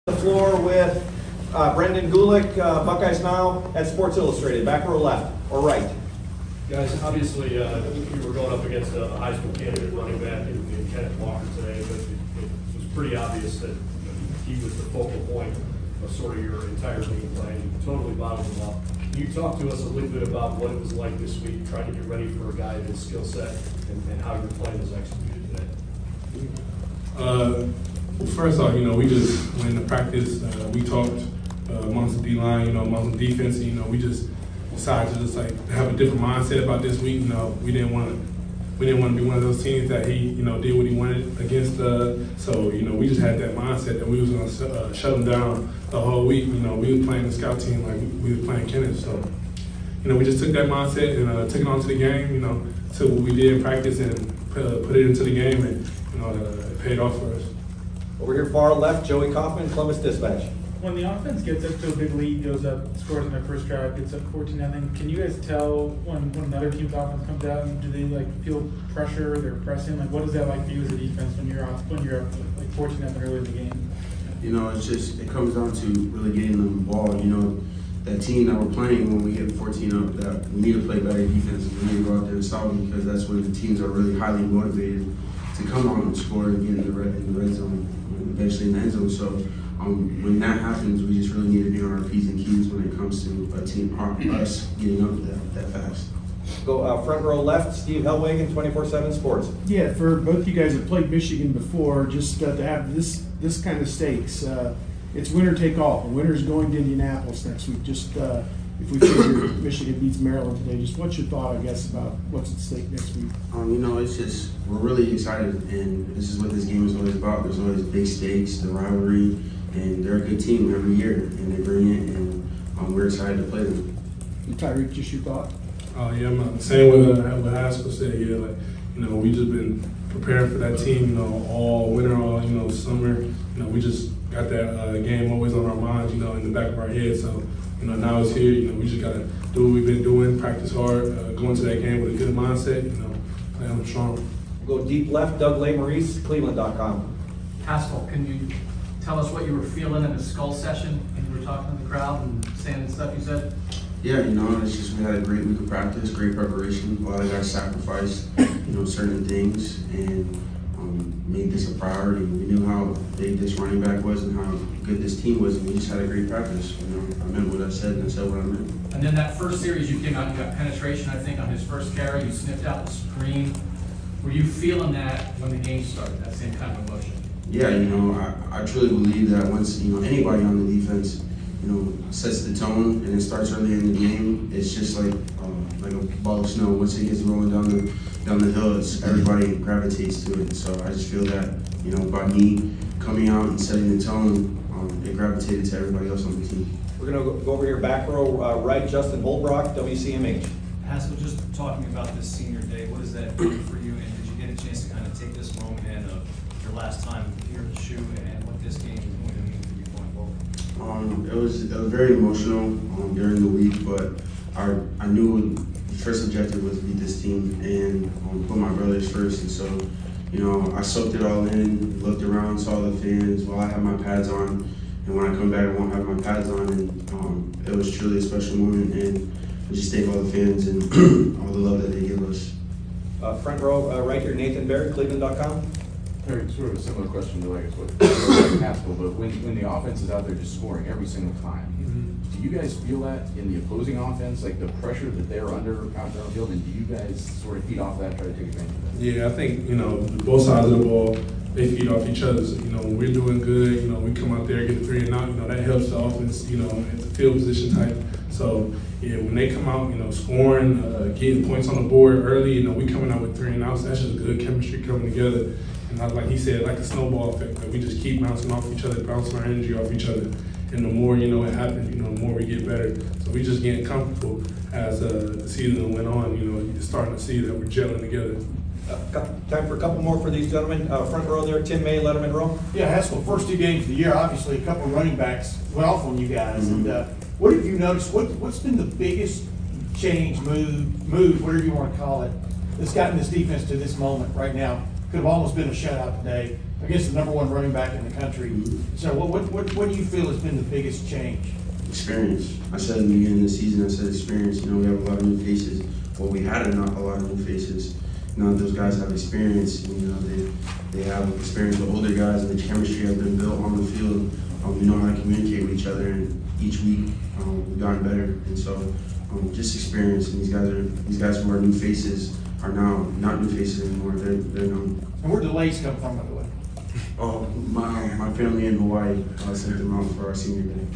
The floor with Brendan Gulick, Buckeyes Now at Sports Illustrated. Back row left or right. Guys, obviously you were going up against a high school candidate running back in Kenneth Walker today, but it was pretty obvious that he was the focal point of sort of your entire game plan. You totally bottled him up. Can you talk to us a little bit about what it was like this week, trying to get ready for a guy of his skill set and how your plan was executed today? First off, we just went into practice. We talked amongst the D-line, amongst the defense. We just decided to just have a different mindset about this week. We didn't want to be one of those teams that he did what he wanted against. So we just had that mindset that we was going to shut him down the whole week. We were playing the scout team like we were playing Kenneth. So we just took that mindset and took it onto the game. Took what we did in practice and put it into the game, and it paid off for us. Over here far left, Joey Kaufman, Columbus Dispatch. When the offense gets up to a big lead, goes up, scores in their first drive, gets up 14-0, can you guys tell when another team's offense comes out, and do they feel pressure, they're pressing? What is that like for you as a defense when you're up 14-0 early in the game? It comes down to really getting them the ball. That team that we're playing when we get 14 up, that we need to play better defense. We need to go out there and stop them, because that's when the teams are really highly motivated to come on and score and get in the red zone, and eventually in the end zone. So when that happens, we just really need to be on our P's and Q's when it comes to a team, us getting up that fast. Go front row left, Steve Hellwagen, 24/7 Sports. Yeah, for both you guys have played Michigan before, just to have this kind of stakes. It's winner take all. The winner's going to Indianapolis next week. Just if we figure Michigan beats Maryland today, just what's your thought, I guess, about what's at stake next week? It's just, we're really excited, and this is what this game is always about. There's always big stakes, the rivalry, and they're a good team every year, and they bring it, and we're excited to play them. And Tyreke, just your thought? Yeah, I'm same with Haskell said. We just been preparing for that team, all winter, all summer. We just got that game always on our minds, in the back of our head. So now it's here. We just gotta do what we've been doing, practice hard, go into that game with a good mindset. Play on strong. We'll go deep left, Doug Maurice, Cleveland.com. Haskell, can you tell us what you were feeling in the skull session when you were talking to the crowd and saying the stuff you said? Yeah, it's just, we had a great week of practice, great preparation. A lot of guys sacrificed, certain things, and made this a priority. We knew how big this running back was and how good this team was, and we just had a great practice. I meant what I said, and I said what I meant. And then that first series you came out, you got penetration, I think, on his first carry. You sniffed out the screen. Were you feeling that when the game started, that same kind of emotion? Yeah, I truly believe that once, anybody on the defense, sets the tone and it starts early in the game, it's just like a ball of snow. Once it gets rolling down the hill, everybody gravitates to it. So I just feel that, by me coming out and setting the tone, it gravitated to everybody else on the team. We're going to go over here back row right, Justin Holbrook, WCMH. Haskell, just talking about this senior day, what does that mean for you, and did you get a chance to kind of take this moment in of your last time here at the shoe and what this game is going to mean for you going forward? It was very emotional during the week, but I knew the first objective was to beat this team and put my brothers first. And so, I soaked it all in, looked around, saw the fans while I had my pads on. And when I come back, I won't have my pads on. And it was truly a special moment. And I just thank all the fans and all the love that they give us. Front row right here, Nathan Barrett, Cleveland.com. Sort of a similar question to what Haskell, but when the offense is out there just scoring every single time, do you guys feel that in the opposing offense, like the pressure that they're under out there on the field, and do you guys sort of feed off that, try to take advantage of that? Yeah, I think, both sides of the ball, they feed off each other. So, when we're doing good, we come out there, get the 3 and out, that helps the offense, it's a field position type. So, yeah, when they come out, scoring, getting points on the board early, we coming out with 3 and outs, that's just good chemistry coming together. And like he said, like a snowball effect, we just keep bouncing off each other, bouncing our energy off each other. And the more, it happens, the more we get better. So we just getting comfortable as the season went on, you're starting to see that we're gelling together. Time for a couple more for these gentlemen. Front row there, Tim May, Letterman row. Yeah, Haskell, first 2 games of the year, obviously a couple of running backs went off on you guys. And what have you noticed? What's been the biggest change, move, whatever you want to call it, that's gotten this defense to this moment right now? could have almost been a shutout today against the #1 running back in the country. So what do you feel has been the biggest change? Experience. I said in the beginning of the season, I said experience. You know, we have a lot of new faces. Well, we had a lot of new faces. You know, those guys have experience. You know, they have experience with older guys, and the chemistry has been built on the field. We know how to communicate with each other, and each week we've gotten better. And so, just experience. And these guys who are new faces are now not new faces anymore. They're known. And where delays come from, by the way? Oh, my family in Hawaii sent them out for our senior day.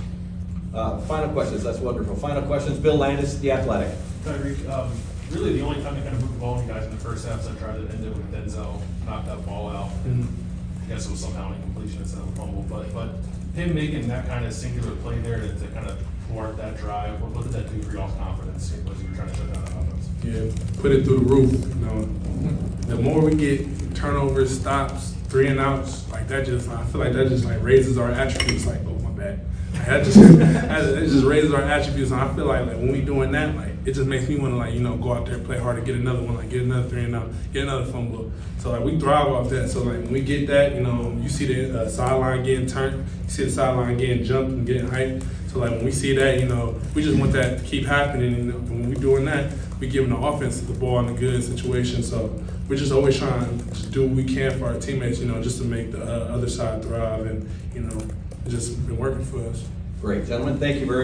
Final questions. That's wonderful. Final questions. Bill Landis, The Athletic. Tyreke, really the only time they kind of moved the ball on you guys in the first half, so I tried to end it with Denzel, knocked that ball out. I guess it was somehow an incompletion instead of a fumble, but him making that kind of singular play there to kind of thwart that drive, what did that do for y'all's confidence as you were trying to shut down that offense? Yeah, put it through the roof. You know, the more we get turnovers, stops, 3 and outs, like that I feel like that just like raises our attributes. Like, oh my bad. It just raises our attributes, and I feel like when we doing that, like it just makes me want to like go out there and play harder, get another one, like get another 3 and out, get another fumble. So like we thrive off that. So like when we get that, you see the sideline getting turned, you see the sideline getting jumped and getting hyped. So like when we see that, we just want that to keep happening. And when we doing that, we giving the offense the ball in a good situation. So we're just always trying to do what we can for our teammates, just to make the other side thrive, and it's just been working for us. Great, gentlemen. Thank you very much.